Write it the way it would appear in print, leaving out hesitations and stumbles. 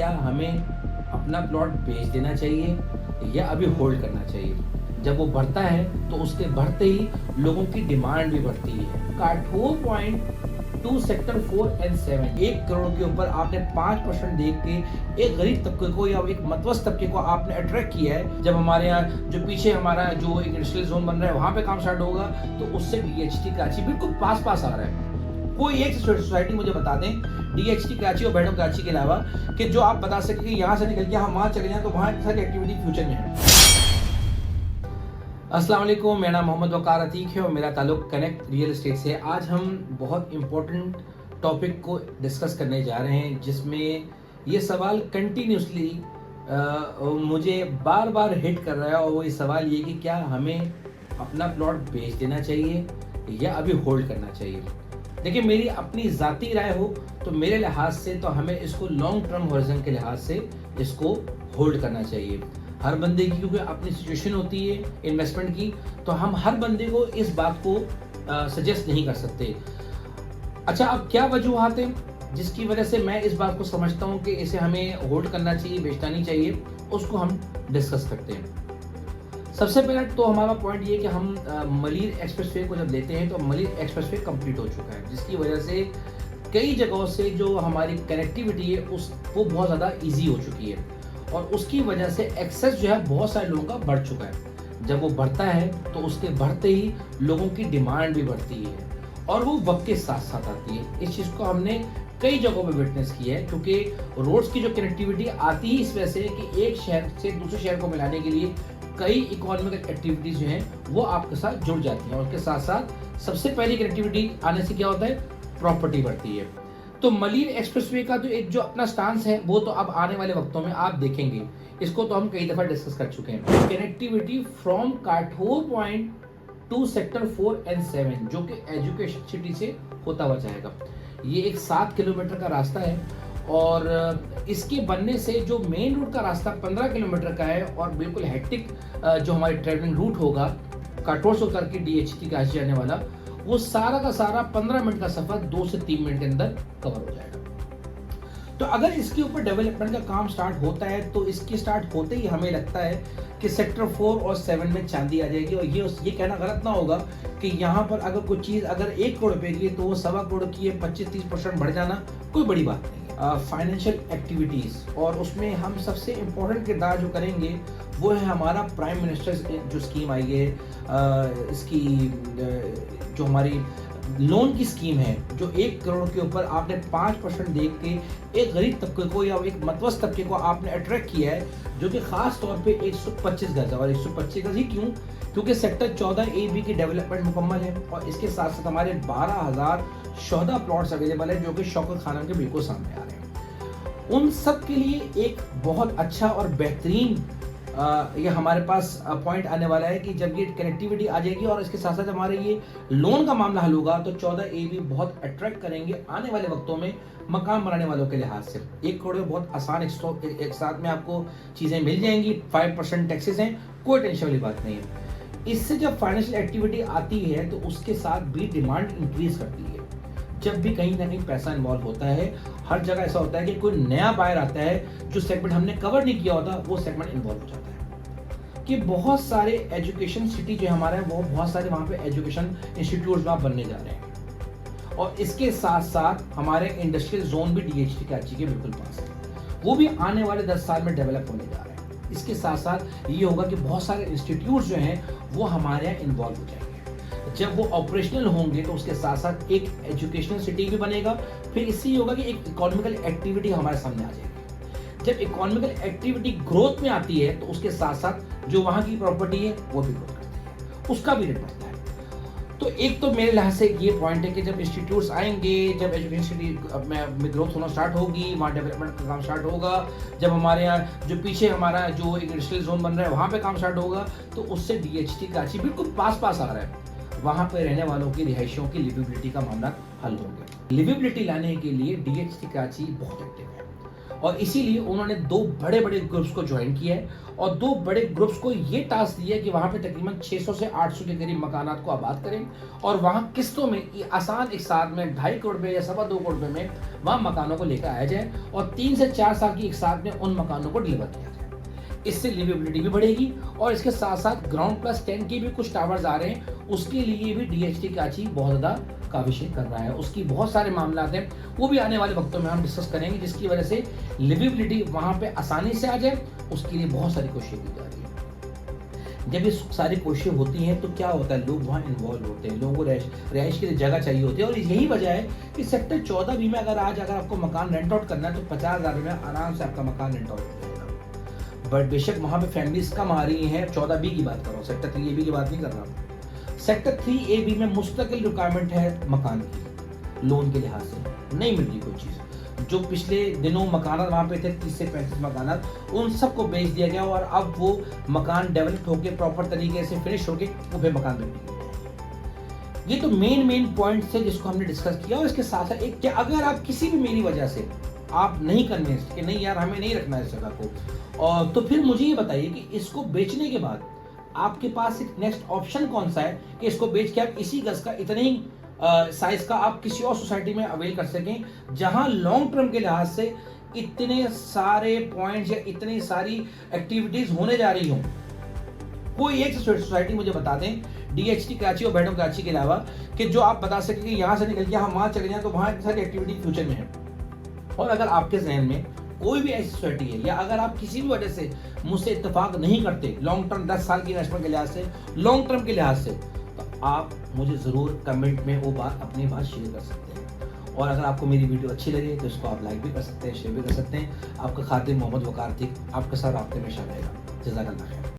क्या हमें अपना प्लॉट बेच देना चाहिए या अभी होल्ड करना चाहिए। जब वो बढ़ता है तो उसके बढ़ते ही लोगों की डिमांड भी बढ़ती है। काठोर पॉइंट 2 सेक्टर 4 एंड 7 1 करोड़ के ऊपर आपने 5% देख के एक गरीब तबके को या एक मध्यस्थ तबके को आपने अट्रैक्ट किया है। जब हमारे यहाँ जो पीछे हमारा जो एक इंडस्ट्रियल जोन बन रहा है वहां पे काम स्टार्ट होगा तो उससे डीएचटी कराची बिल्कुल पास पास आ रहा है। कोई एक सोसाइटी मुझे बता दें डीएचटी कराची और बेडो कराची के अलावा कि जो आप बता सके कि यहाँ से निकल के हम वहाँ चले जाएं तो वहाँ सारी एक्टिविटी फ्यूचर में है। अस्सलाम वालेकुम, मेरा नाम मोहम्मद वकार अतीक है और मेरा ताल्लुक कनेक्ट रियल एस्टेट से। आज हम बहुत इम्पोर्टेंट टॉपिक को डिस्कस करने जा रहे हैं जिसमें ये सवाल कंटिन्यूसली मुझे बार बार हिट कर रहा है और वो ये सवाल ये कि क्या हमें अपना प्लॉट बेच देना चाहिए या अभी होल्ड करना चाहिए। देखिए, मेरी अपनी ज़ाती राय हो तो मेरे लिहाज से तो हमें इसको लॉन्ग टर्म हॉरिजन के लिहाज से इसको होल्ड करना चाहिए। हर बंदे की क्योंकि अपनी सिचुएशन होती है इन्वेस्टमेंट की, तो हम हर बंदे को इस बात को सजेस्ट नहीं कर सकते। अच्छा, अब क्या वजूहात हैं जिसकी वजह से मैं इस बात को समझता हूँ कि इसे हमें होल्ड करना चाहिए, बेचना नहीं चाहिए, उसको हम डिस्कस करते हैं। सबसे पहले तो हमारा पॉइंट ये कि हम मलिर एक्सप्रेसवे को जब लेते हैं तो मलिर एक्सप्रेसवे कंप्लीट हो चुका है, जिसकी वजह से कई जगहों से जो हमारी कनेक्टिविटी है वो बहुत ज़्यादा ईजी हो चुकी है और उसकी वजह से एक्सेस जो है बहुत सारे लोगों का बढ़ चुका है। जब वो बढ़ता है तो उसके बढ़ते ही लोगों की डिमांड भी बढ़ती है और वो वक्त के साथ साथ आती है। इस चीज़ को हमने कई जगहों पे विटनेस किया है क्योंकि रोड्स की जो कनेक्टिविटी आती ही इस वजह से कि एक शहर से दूसरे शहर को मिलाने के लिए कई इकोनॉमिक एक्टिविटीज जो हैं वो आपके साथ जुड़ जाती हैं और उसके साथ साथ सबसे पहली कनेक्टिविटी आने से क्या होता है, प्रॉपर्टी बढ़ती है। तो मलिर एक्सप्रेसवे का जो एक जो अपना स्टांस है वो तो अब आने वाले वक्तों में आप देखेंगे। इसको तो हम कई दफा डिस्कस कर चुके हैं। कनेक्टिविटी फ्रॉम काठोर पॉइंट 2 सेक्टर 4 एंड 7 जो कि एजुकेशन सिटी से होता हुआ जाएगा। ये एक 7 किलोमीटर का रास्ता है और इसके बनने से जो मेन रूट का रास्ता 15 किलोमीटर का है और बिल्कुल हेक्टिक जो हमारी ट्रेवलिंग रूट होगा काठोर से उतर के डीएचटी का जाने वाला, वो सारा का सारा 15 मिनट का सफर 2 से 3 मिनट के अंदर कवर हो जाएगा। तो अगर इसके ऊपर डेवलपमेंट का काम स्टार्ट होता है तो इसके स्टार्ट होते ही हमें लगता है कि सेक्टर 4 और 7 में चांदी आ जाएगी। और ये कहना गलत ना होगा कि यहाँ पर अगर कोई चीज़ अगर 1 करोड़ रुपए की है तो वो 1.25 करोड़ की है, 25-30% बढ़ जाना कोई बड़ी बात नहीं है। फाइनेंशियल एक्टिविटीज़ और उसमें हम सबसे इम्पोर्टेंट किरदार जो करेंगे वो है हमारा प्राइम मिनिस्टर जो स्कीम आई है, इसकी जो हमारी लोन की स्कीम है, जो 1 करोड़ के ऊपर आपने 5% देख के एक गरीब तबके को या एक मध्यस्थ तबके को आपने अट्रैक्ट किया है, जो कि खास तौर पे 125 गज है। और 125 गज ही क्यों? क्योंकि सेक्टर 14 AB की डेवलपमेंट मुकम्मल है और इसके साथ साथ हमारे 12,014 प्लॉट्स अवेलेबल है जो कि शौकत खानम के बिल्कुल सामने आ रहे हैं। उन सब के लिए एक बहुत अच्छा और बेहतरीन ये हमारे पास पॉइंट आने वाला है कि जब ये कनेक्टिविटी आ जाएगी और इसके साथ साथ हमारे ये लोन का मामला हल होगा तो 14 AB बहुत अट्रैक्ट करेंगे आने वाले वक्तों में मकान बनाने वालों के लिहाज से। 1 करोड़ में बहुत आसान एक साथ में आपको चीज़ें मिल जाएंगी। 5% टैक्सेस हैं, कोई टेंशन वाली बात नहीं है। इससे जब फाइनेंशियल एक्टिविटी आती है तो उसके साथ भी डिमांड इंक्रीज करती है। जब भी कहीं ना कहीं पैसा इन्वॉल्व होता है, हर जगह ऐसा होता है कि कोई नया बायर आता है जो सेगमेंट हमने कवर नहीं किया होता, वो सेगमेंट इन्वॉल्व हो जाता है। कि बहुत सारे एजुकेशन सिटी जो हमारा है वो बहुत सारे वहाँ पे एजुकेशन इंस्टीट्यूट्स वहाँ बनने जा रहे हैं और इसके साथ साथ हमारे इंडस्ट्रियल जोन भी डीएचटी कराची के बिल्कुल पास है, वो भी आने वाले 10 साल में डेवलप होने जा रहे हैं। इसके साथ साथ ये होगा कि बहुत सारे इंस्टीट्यूट जो हैं वो हमारे यहाँ इन्वॉल्व हो जाएंगे। जब वो ऑपरेशनल होंगे तो उसके साथ साथ एक एजुकेशनल सिटी भी बनेगा। फिर इससे ये होगा कि एक इकोनॉमिकल एक्टिविटी हमारे सामने आ जाएगी। जब इकोनॉमिकल एक्टिविटी ग्रोथ में आती है तो उसके साथ साथ जो वहाँ की प्रॉपर्टी है वो भी ग्रोथ करती है, उसका भी रेट बढ़ता है। तो एक तो मेरे लिहाज से ये पॉइंट है कि जब इंस्टीट्यूट्स आएंगे, जब एजुकेशन सिटी में ग्रोथ होना स्टार्ट होगी, वहाँ डेवलपमेंट का काम स्टार्ट होगा, जब हमारे यहाँ जो पीछे हमारा जो एक इंडस्ट्रियल जोन बन रहा है वहाँ पे काम स्टार्ट होगा तो उससे डीएचटी कराची बिल्कुल पास पास आ रहा है। वहाँ पर रहने वालों की रिहायशियों की लिविबिलिटी का मामला हल होंगे। लिविबिलिटी लाने के लिए डीएचटी कराची बहुत एक्टिव है और इसीलिए उन्होंने 2 बड़े-बड़े ग्रुप्स को जॉइन किया है और 2 बड़े ग्रुप्स को ये टास्क दिया है कि वहाँ पे तकरीबन 600 से 800 के करीब मकानात को आबाद करें और वहाँ किस्तों में ये आसान एक साथ में 2.5 करोड़ रुपए या 2.25 करोड़ रुपए में वहाँ मकानों को लेकर आया जाए और 3 से 4 साल की एक साथ में उन मकानों को डिलीवर किया जाए। इससे लिवेबिलिटी भी बढ़ेगी और इसके साथ साथ ग्राउंड प्लस 10 के भी कुछ टावर्स आ रहे हैं, उसके लिए भी DHT कराची बहुत ज़्यादा काविशें कर रहा है। उसकी बहुत सारे मामला हैं, वो भी आने वाले वक्तों में हम डिस्कस करेंगे, जिसकी वजह से लिवेबिलिटी वहाँ पे आसानी से आ जाए, उसके लिए बहुत सारी कोशिशें की जा रही है। जब ये सारी कोशिशें होती हैं तो क्या होता है, लोग वहाँ इन्वॉल्व होते हैं, लोगों को रिहाइश के लिए जगह चाहिए होती है और यही वजह है कि सेक्टर 14B में अगर आपको मकान रेंट आउट करना है तो 50,000 रुपये में आराम से आपका मकान रेंट आउट हो जाएगा। बट बेशक वहाँ पे फैमिलीज कम आ रही हैं, 14B की बात कर रहा हूँ, सेक्टर 3AB की बात नहीं कर रहा हूँ। सेक्टर 3AB में मुस्तकिल रिक्वायरमेंट है मकान की, लोन के लिहाज से नहीं मिल रही कोई चीज़। जो पिछले दिनों मकान वहाँ पे थे 30 से 35 मकान, उन सबको बेच दिया गया और अब वो मकान डेवलप होकर प्रॉपर तरीके से फिनिश होकर वो फिर मकान बेच दिए। ये तो मेन पॉइंट्स है जिसको हमने डिस्कस किया। और इसके साथ साथ एक, क्या अगर आप किसी भी मेरी वजह से आप नहीं कन्विंस्ड कि नहीं यार हमें नहीं रखना है इस जगह को, और तो फिर मुझे ये बताइए कि इसको बेचने के बाद आपके पास एक नेक्स्ट ऑप्शन कौन सा है कि इसको बेच के आप इसी गज का इतने ही साइज का आप किसी और सोसाइटी में अवेल कर सकें, जहां लॉन्ग टर्म के लिहाज से इतने सारे पॉइंट्स या इतनी सारी एक्टिविटीज होने जा रही हों। कोई एक सोसाइटी मुझे बता दें DHT कराची और बेडरूम कराची के अलावा कि जो आप बता सकें कि यहाँ से निकल के हम वहाँ चले जाएं तो वहाँ सारी एक्टिविटी फ्यूचर में है। और अगर आपके जहन में कोई भी ऐसी सोसाइटी है या अगर आप किसी भी वजह से मुझसे इत्तेफाक नहीं करते लॉन्ग टर्म 10 साल की इन्वेस्टमेंट के लिहाज से, लॉन्ग टर्म के लिहाज से, तो आप मुझे ज़रूर कमेंट में वो बात अपनी बात शेयर कर सकते हैं। और अगर आपको मेरी वीडियो अच्छी लगे तो इसको आप लाइक भी कर सकते हैं, शेयर भी कर सकते हैं। आपका खातिर मोहम्मद वकार थी आपके साथ राब्ते में शामिल रहेगा। जज़ाकल्लाह खैर।